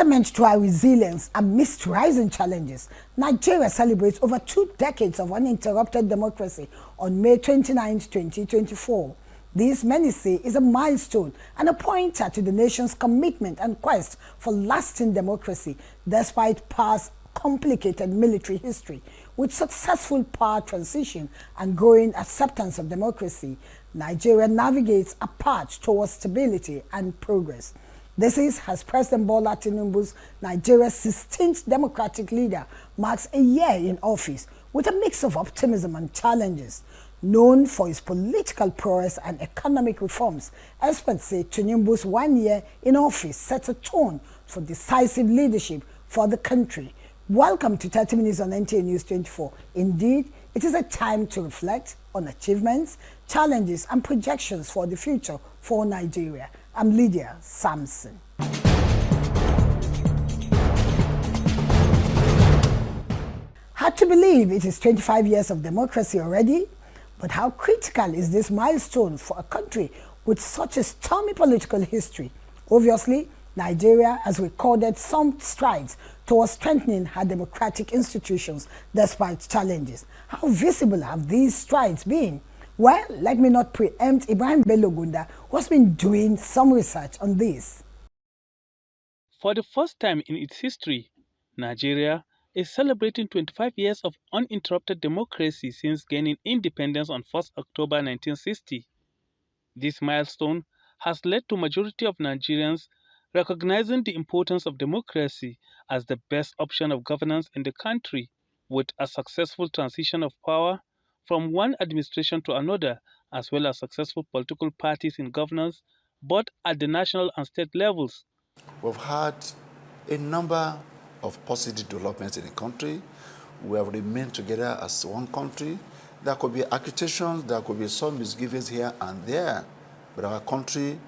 Testament to our resilience amidst rising challenges, Nigeria celebrates over 2 decades of uninterrupted democracy on May 29, 2024. This, many say, is a milestone and a pointer to the nation's commitment and quest for lasting democracy despite past complicated military history. With successful power transition and growing acceptance of democracy, Nigeria navigates a path towards stability and progress. This is, as President Bola Tinubu's Nigeria's 16th democratic leader marks a year in office with a mix of optimism and challenges. Known for his political prowess and economic reforms, experts say Tinubu's 1 year in office sets a tone for decisive leadership for the country. Welcome to 30 Minutes on NTA News 24. Indeed, it is a time to reflect on achievements, challenges, and projections for the future for Nigeria. I'm Lydia Sampson. Hard to believe it is 25 years of democracy already, but how critical is this milestone for a country with such a stormy political history? Obviously, Nigeria has recorded some strides towards strengthening her democratic institutions despite challenges. How visible have these strides been? Well, let me not preempt Ibrahim Bello Gunda, who has been doing some research on this. For the first time in its history, Nigeria is celebrating 25 years of uninterrupted democracy since gaining independence on 1st October 1960. This milestone has led to majority of Nigerians recognizing the importance of democracy as the best option of governance in the country, with a successful transition of power from one administration to another, as well as successful political parties in governance, both at the national and state levels. We've had a number of positive developments in the country. We have remained together as one country. There could be accusations, there could be some misgivings here and there, but our country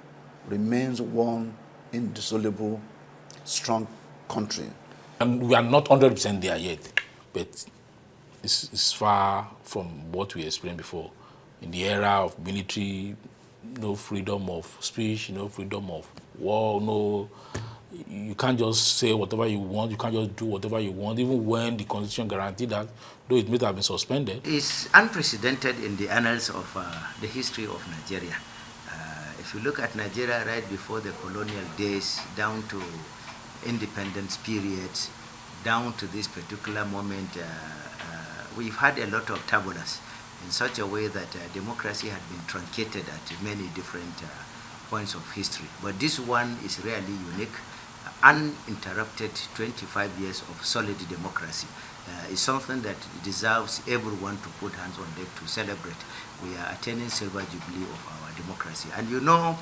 remains one indissoluble, strong country. And we are not 100% there yet, but it's far from what we experienced before. In the era of military, no freedom of speech, no freedom of war, no, you can't just say whatever you want, you can't just do whatever you want, even when the Constitution guaranteed that, though it may have been suspended. It's unprecedented in the annals of the history of Nigeria. If you look at Nigeria right before the colonial days, down to independence periods, down to this particular moment, we've had a lot of turbulence in such a way that democracy had been truncated at many different points of history. But this one is really unique. Uninterrupted 25 years of solid democracy is something that deserves everyone to put hands on deck to celebrate. We are attaining silver jubilee of our democracy. And you know,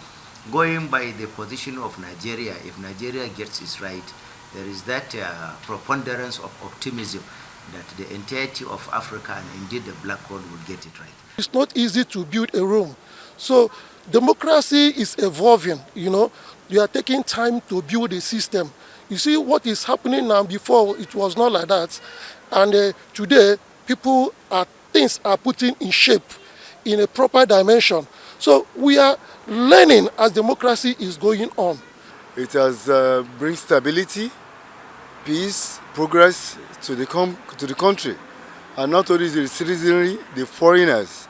going by the position of Nigeria, if Nigeria gets it right, there is that preponderance of optimism that the entirety of Africa and indeed the black world will get it right. It's not easy to build a Rome. So democracy is evolving, you know. You are taking time to build a system. You see what is happening now. Before it was not like that. And today, things are putting in shape in a proper dimension. So we are learning as democracy is going on. It has bring stability, peace, progress to the country, and not only the citizenry, the foreigners,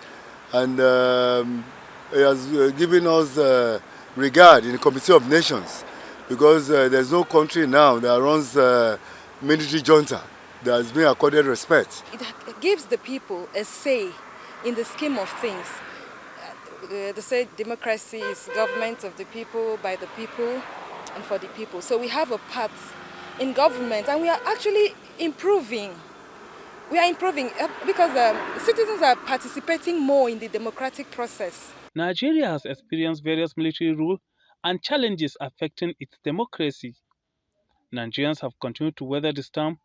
and it has given us regard in the Committee of Nations, because there's no country now that runs military junta that has been accorded respect. It gives the people a say in the scheme of things. They say democracy is government of the people, by the people, and for the people. So we have a part in government, and we are actually improving. We are improving because citizens are participating more in the democratic process. Nigeria has experienced various military rule and challenges affecting its democracy. Nigerians have continued to weather the storm.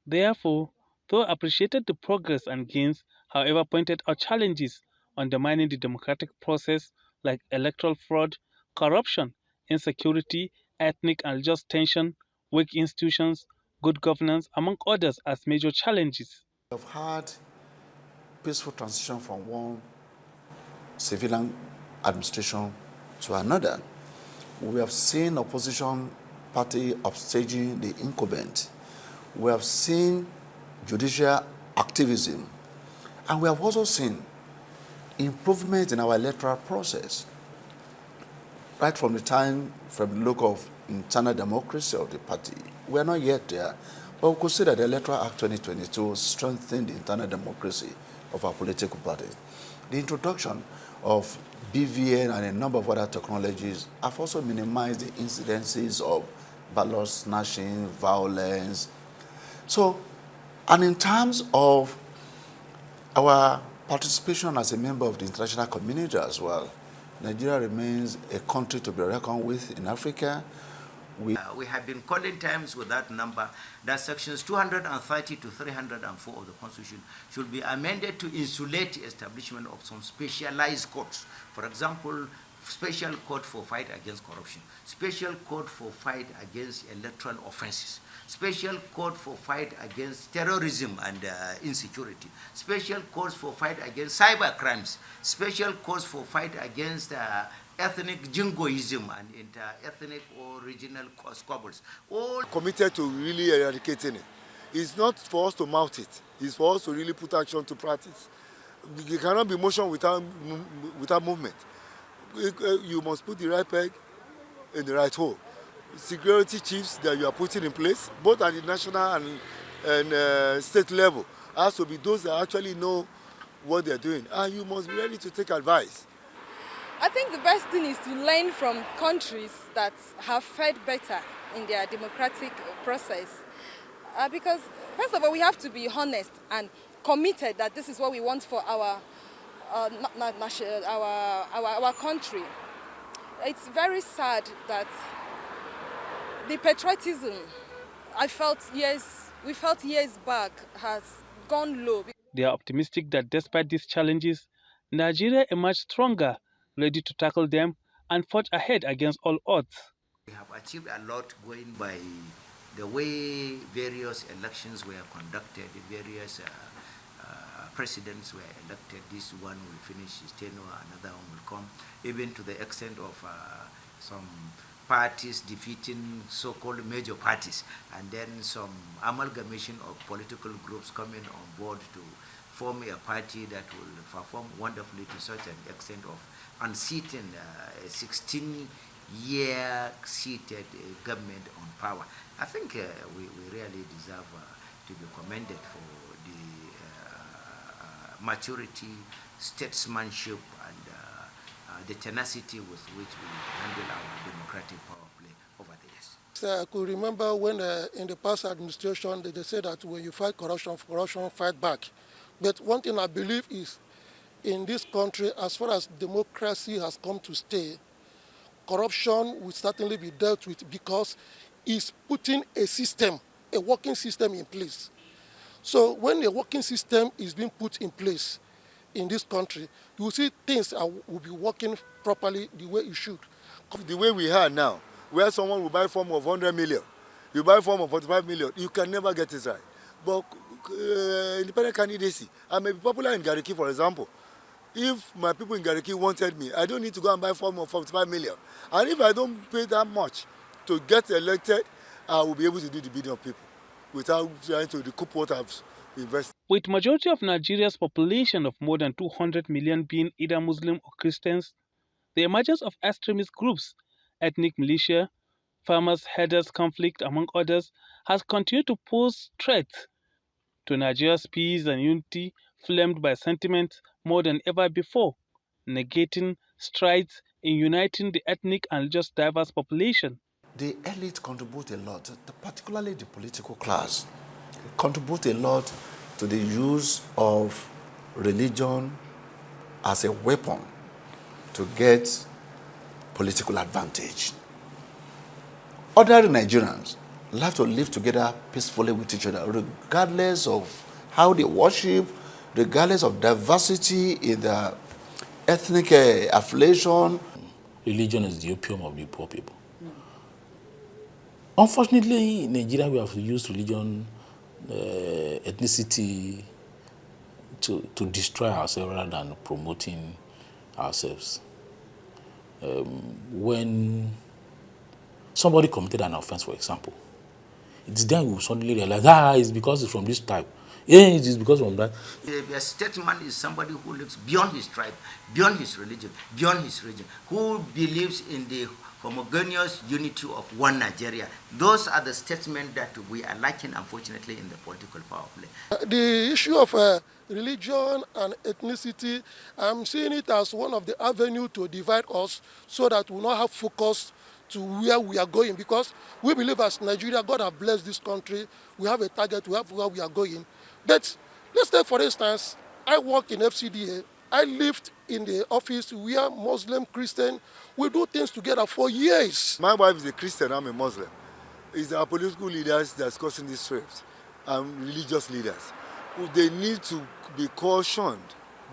Therefore, though appreciated the progress and gains, however, pointed out challenges undermining the democratic process like electoral fraud, corruption, insecurity, ethnic and religious tension, weak institutions, good governance, among others, as major challenges. We have had peaceful transition from one civilian administration to another. We have seen opposition party upstaging the incumbent. We have seen judicial activism, and we have also seen improvement in our electoral process. Right from the look of internal democracy of the party. We are not yet there, but we could say that the Electoral Act 2022 strengthened the internal democracy of our political parties. The introduction of BVN and a number of other technologies have also minimized the incidences of ballot snatching, violence. So, and in terms of our participation as a member of the international community as well, Nigeria remains a country to be reckoned with in Africa. We have been calling times with that number that sections 230 to 304 of the Constitution should be amended to insulate the establishment of some specialized courts. For example, special court for fight against corruption, special court for fight against electoral offenses, special court for fight against terrorism and insecurity, special courts for fight against cyber crimes, special courts for fight against ethnic jingoism and inter-ethnic or regional squabbles. All committed to really eradicating it. It's not for us to mouth it. It's for us to really put action to practice. There cannot be motion without movement. You must put the right peg in the right hole. Security chiefs that you are putting in place, both at the national and state level, has to be those that actually know what they're doing. And you must be ready to take advice. I think the best thing is to learn from countries that have fared better in their democratic process. Because, first of all, we have to be honest and committed that this is what we want for our country. It's very sad that the patriotism we felt years back has gone low. They are optimistic that despite these challenges, Nigeria emerged stronger, ready to tackle them and forge ahead against all odds. We have achieved a lot going by the way various elections were conducted, various presidents were elected. This one will finish his tenure, another one will come, even to the extent of some parties defeating so-called major parties, and then some amalgamation of political groups coming on board to form a party that will perform wonderfully to such an extent of unseating a 16-year seated government on power. I think we really deserve to be commended for the maturity, statesmanship, and the tenacity with which we handle our democratic power play over the years. So I could remember when in the past administration they said that when you fight corruption, fight back. But one thing I believe is in this country, as far as democracy has come to stay, corruption will certainly be dealt with because it's putting a system, a working system in place. So when a working system is being put in place in this country, you will see things will be working properly the way it should. The way we are now, where someone will buy a form of 100 million, you buy a form of 45 million, you can never get it right. But independent candidacy, I may be popular in Gariki, for example. If my people in Gariki wanted me, I don't need to go and buy a form of 45 million. And if I don't pay that much to get elected, I will be able to do the bidding of people without trying to recoup what I've invested. With majority of Nigeria's population of more than 200 million being either Muslim or Christians, the emergence of extremist groups, ethnic militia, farmers' herders conflict, among others, has continued to pose threats to Nigeria's peace and unity, flamed by sentiments more than ever before, negating strides in uniting the ethnic and religious diverse population. The elite contribute a lot, particularly the political class, contribute a lot to the use of religion as a weapon to get political advantage. Ordinary Nigerians have to live together peacefully with each other, regardless of how they worship, regardless of diversity in their ethnic affiliation. Religion is the opium of the poor people. Unfortunately, in Nigeria, we have used religion, ethnicity to destroy ourselves rather than promoting ourselves. When Somebody committed an offense, for example. It's then we suddenly realize, it's because it's from this tribe. Yeah, it is because of that. A statesman is somebody who lives beyond his tribe, beyond his religion, beyond his region, who believes in the homogeneous unity of one Nigeria. Those are the statesmen that we are lacking, unfortunately, in the political power play. The issue of religion and ethnicity, I'm seeing it as one of the avenues to divide us so that we not have focus to where we are going, because we believe as Nigeria, God has blessed this country, we have a target, we have where we are going. But let's take for instance, I work in FCDA, I lived in the office where Muslim, Christian, we do things together for years. My wife is a Christian, I'm a Muslim. It's our political leaders that's causing this threat, and religious leaders. They need to be cautioned.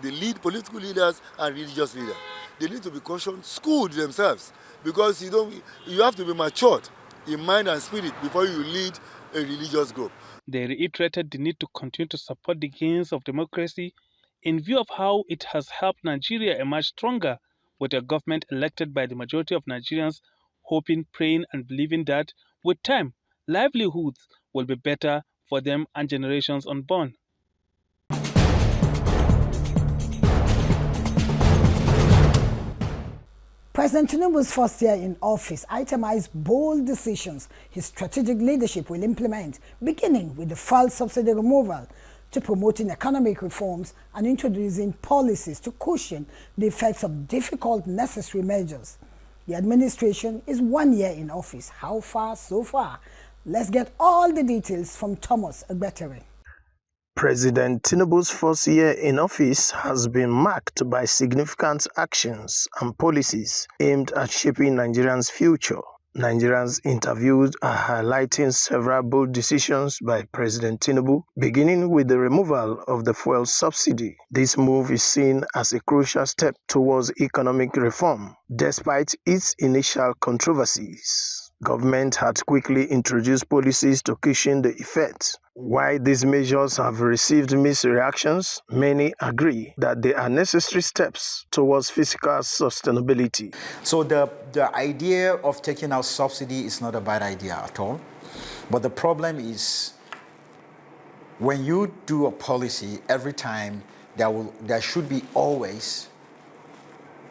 The political leaders and religious leaders. They need to be cautioned, schooled themselves, because you have to be matured in mind and spirit before you lead a religious group. They reiterated the need to continue to support the gains of democracy in view of how it has helped Nigeria emerge stronger with a government elected by the majority of Nigerians, hoping, praying, and believing that with time, livelihoods will be better for them and generations unborn. President Tinubu's first year in office itemized bold decisions his strategic leadership will implement, beginning with the fuel subsidy removal to promoting economic reforms and introducing policies to cushion the effects of difficult necessary measures. The administration is 1 year in office. How far so far? Let's get all the details from Thomas Agbetere. President Tinubu's first year in office has been marked by significant actions and policies aimed at shaping Nigerians' future. Nigerians interviewed are highlighting several bold decisions by President Tinubu, beginning with the removal of the fuel subsidy. This move is seen as a crucial step towards economic reform, despite its initial controversies. Government had quickly introduced policies to cushion the effects. While these measures have received mixed reactions, many agree that they are necessary steps towards fiscal sustainability. So the idea of taking out subsidy is not a bad idea at all. But the problem is when you do a policy, every time there should be always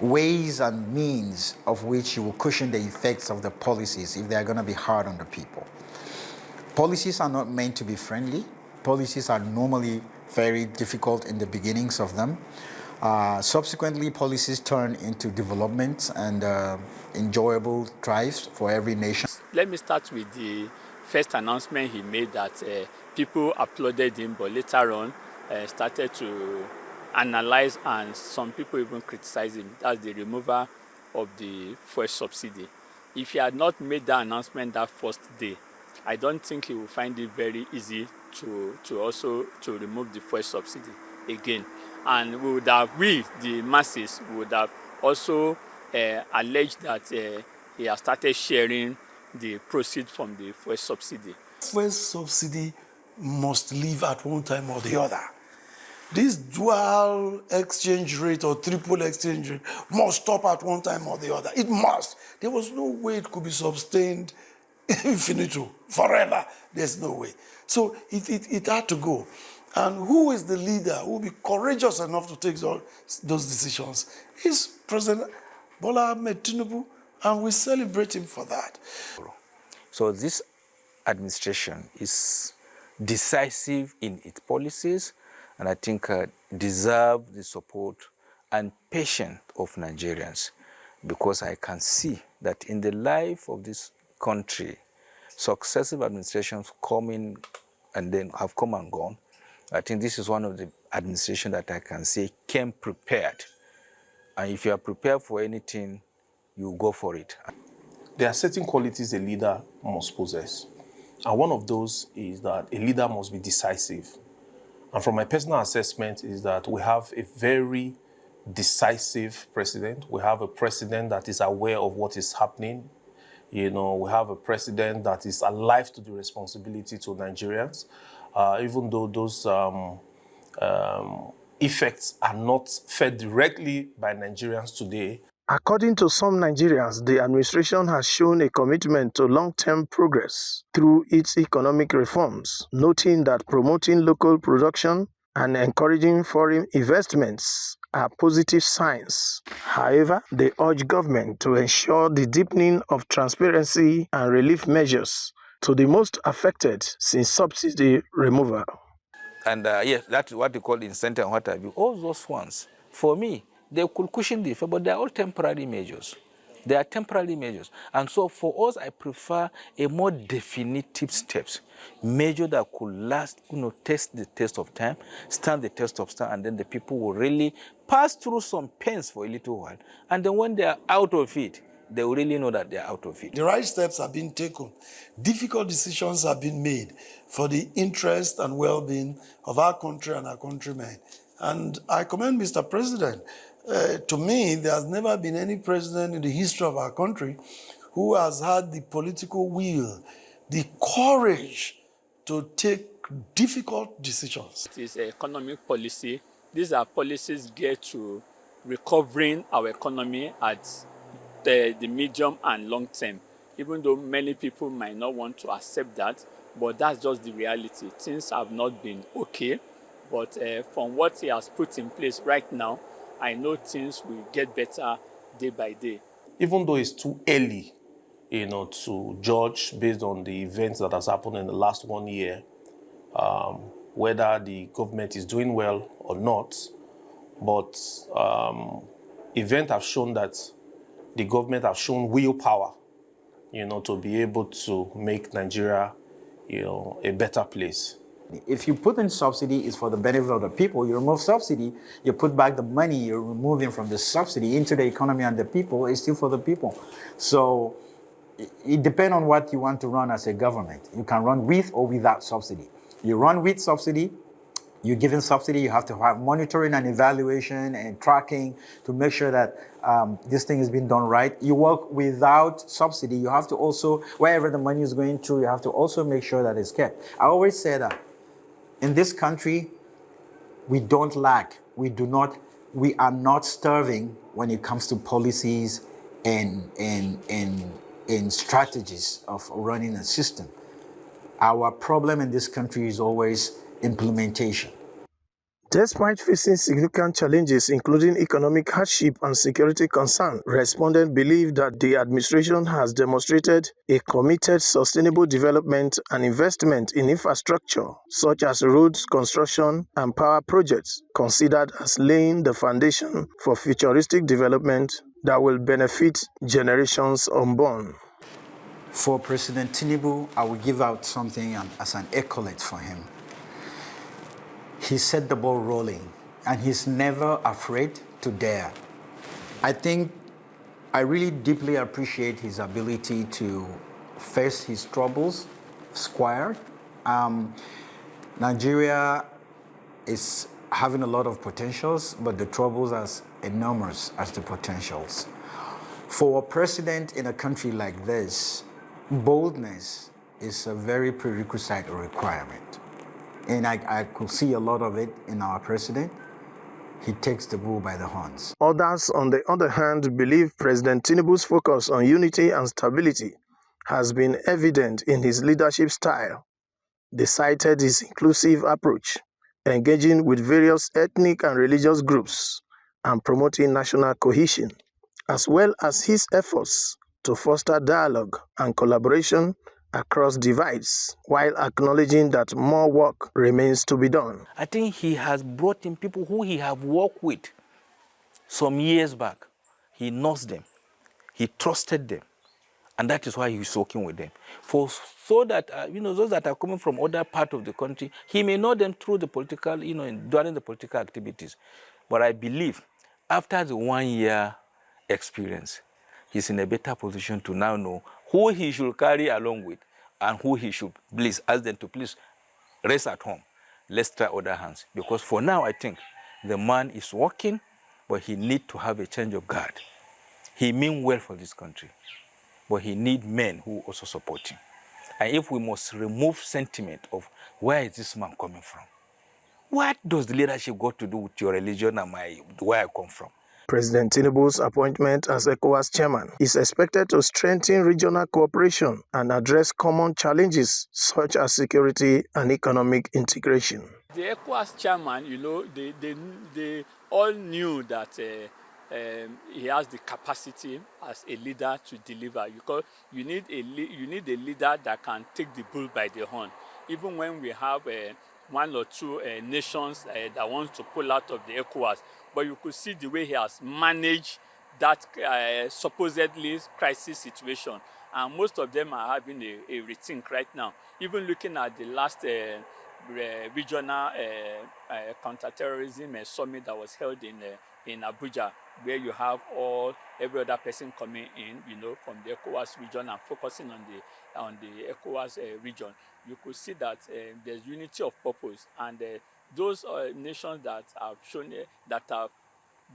ways and means of which you will cushion the effects of the policies if they are going to be hard on the people. Policies are not meant to be friendly. Policies are normally very difficult in the beginnings of them. Subsequently, policies turn into development and enjoyable drives for every nation. Let me start with the first announcement he made that people applauded him, but later on started to analyze, and some people even criticized him. That's the removal of the fuel subsidy. If he had not made that announcement that first day, I don't think he will find it very easy to remove the fuel subsidy again. And the masses, would have also alleged that he has started sharing the proceeds from the fuel subsidy. Fuel subsidy must leave at one time or the other. This dual exchange rate or triple exchange rate must stop at one time or the other. It must. There was no way it could be sustained infinito, forever. There's no way. So it had to go. And who is the leader who will be courageous enough to take those decisions? Is President Bola Ahmed Tinubu, and we celebrate him for that. So this administration is decisive in its policies, and I think deserve the support and patience of Nigerians, because I can see that in the life of this country, successive administrations coming and then have come and gone. I think this is one of the administrations that I can say came prepared. And if you are prepared for anything, you go for it. There are certain qualities a leader must possess. And one of those is that a leader must be decisive. And from my personal assessment is that we have a very decisive president. We have a president that is aware of what is happening. You know, we have a president that is alive to the responsibility to Nigerians, even though those effects are not fed directly by Nigerians today. According to some Nigerians, the administration has shown a commitment to long-term progress through its economic reforms, noting that promoting local production and encouraging foreign investments are positive signs. However, they urge government to ensure the deepening of transparency and relief measures to the most affected since subsidy removal. And yes, that's what you call incentive and what have you. All those ones, for me, they could cushion the effect, but they're all temporary measures. They are temporary measures. And so for us, I prefer a more definitive steps, measure that could last, test the test of time, stand the test of time, and then the people will really pass through some pains for a little while. And then when they are out of it, they will really know that they are out of it. The right steps have been taken. Difficult decisions have been made for the interest and well-being of our country and our countrymen. And I commend Mr. President. To me, there has never been any president in the history of our country who has had the political will, the courage to take difficult decisions. It is economic policy. These are policies geared to recovering our economy at the medium and long term, even though many people might not want to accept that, but that's just the reality. Things have not been okay, but from what he has put in place right now, I know things will get better day by day. Even though it's too early, to judge based on the events that has happened in the last 1 year, whether the government is doing well or not, but events have shown that the government have shown willpower, to be able to make Nigeria, a better place. If you put in subsidy, it's for the benefit of the people. You remove subsidy, you put back the money you're removing from the subsidy into the economy and the people, it's still for the people. So it depends on what you want to run as a government. You can run with or without subsidy. You run with subsidy, you're giving subsidy, you have to have monitoring and evaluation and tracking to make sure that this thing is being done right. You work without subsidy, you have to also, wherever the money is going to, you have to also make sure that it's kept. I always say that in this country, we don't lack, we are not starving when it comes to policies and strategies of running a system. Our problem in this country is always implementation. Despite facing significant challenges, including economic hardship and security concerns, respondents believe that the administration has demonstrated a committed sustainable development and investment in infrastructure, such as roads construction and power projects, considered as laying the foundation for futuristic development that will benefit generations unborn. For President Tinubu, I will give out something as an accolade for him. He set the ball rolling, and he's never afraid to dare. I really deeply appreciate his ability to face his troubles squared. Nigeria is having a lot of potentials, but the troubles are as enormous as the potentials. For a president in a country like this, boldness is a very prerequisite or requirement. And I could see a lot of it in our president. He takes the bull by the horns. Others, on the other hand, believe President Tinubu's focus on unity and stability has been evident in his leadership style. They cited his inclusive approach, engaging with various ethnic and religious groups and promoting national cohesion, as well as his efforts to foster dialogue and collaboration across divides, while acknowledging that more work remains to be done. I think he has brought in people who he have worked with some years back. He knows them. He trusted them. And that is why he's working with them. So that, those that are coming from other parts of the country, he may know them through the political, during the political activities. But I believe after the 1 year experience, he's in a better position to now know who he should carry along with and who he should please ask them to please rest at home. Let's try other hands. Because for now, I think the man is working, but he needs to have a change of guard. He means well for this country, but he needs men who also support him. And if we must remove sentiment of where is this man coming from? What does the leadership got to do with your religion and where I come from? President Tinubu's appointment as ECOWAS chairman is expected to strengthen regional cooperation and address common challenges such as security and economic integration. The ECOWAS chairman, you know, they all knew that he has the capacity as a leader to deliver. Because you need a leader that can take the bull by the horn. Even when we have one or two nations that want to pull out of the ECOWAS, but you could see the way he has managed that supposedly crisis situation. And most of them are having a rethink right now. Even looking at the last regional counterterrorism summit that was held in Abuja, where you have every other person coming in, you know, from the ECOWAS region and focusing on the ECOWAS region. You could see that there's unity of purpose, and those nations that have shown that have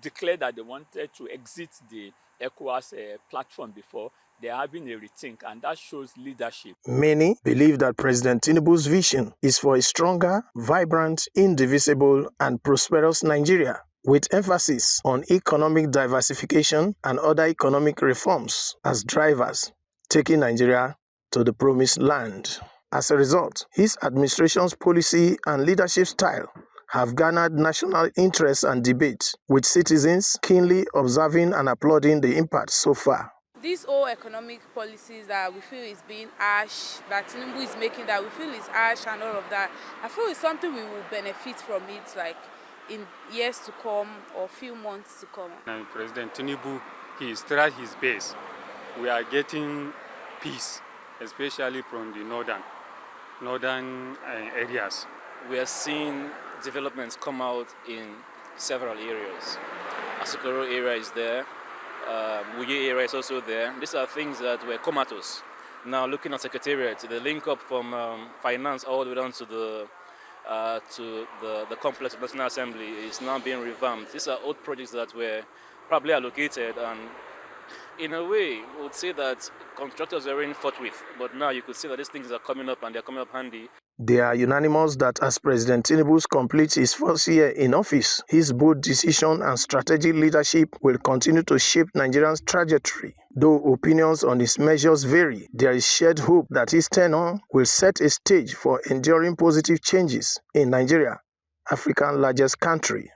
declared that they wanted to exit the ECOWAS platform before, they're having a rethink, and that shows leadership. Many believe that President Tinubu's vision is for a stronger, vibrant, indivisible, and prosperous Nigeria, with emphasis on economic diversification and other economic reforms as drivers, taking Nigeria to the promised land. As a result, his administration's policy and leadership style have garnered national interest and debate, with citizens keenly observing and applauding the impact so far. These all economic policies that we feel is being harsh, that Tinubu is making, that we feel is harsh and all of that, I feel it's something we will benefit from it, like in years to come or few months to come. And President Tinubu, he is tried his best. We are getting peace, especially from the northern areas. We are seeing developments come out in several areas. Asokoro area is there. Wuye area is also there. These are things that were comatose. Now looking at Secretariat, the link up from finance all the way down to the complex of National Assembly is now being revamped. These are old projects that were probably allocated, and in a way, we would say that contractors were already fought with, but now you could see that these things are coming up, and they're coming up handy. They are unanimous that as President Tinubu completes his first year in office, his bold decision and strategic leadership will continue to shape Nigeria's trajectory. Though opinions on his measures vary, there is shared hope that his tenure will set a stage for enduring positive changes in Nigeria, Africa's largest country.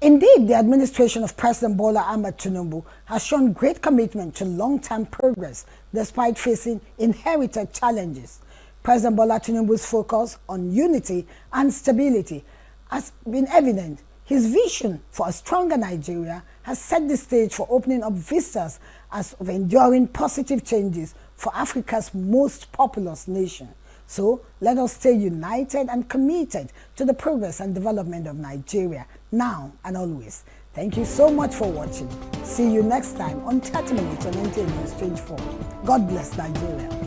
Indeed, the administration of President Bola Ahmed Tinubu has shown great commitment to long-term progress despite facing inherited challenges. President Bola Tinubu's focus on unity and stability has been evident. His vision for a stronger Nigeria has set the stage for opening up vistas of enduring positive changes for Africa's most populous nation. So let us stay united and committed to the progress and development of Nigeria now and always. Thank you so much for watching. See you next time on 30 Minutes on NTA News 24. God bless Nigeria.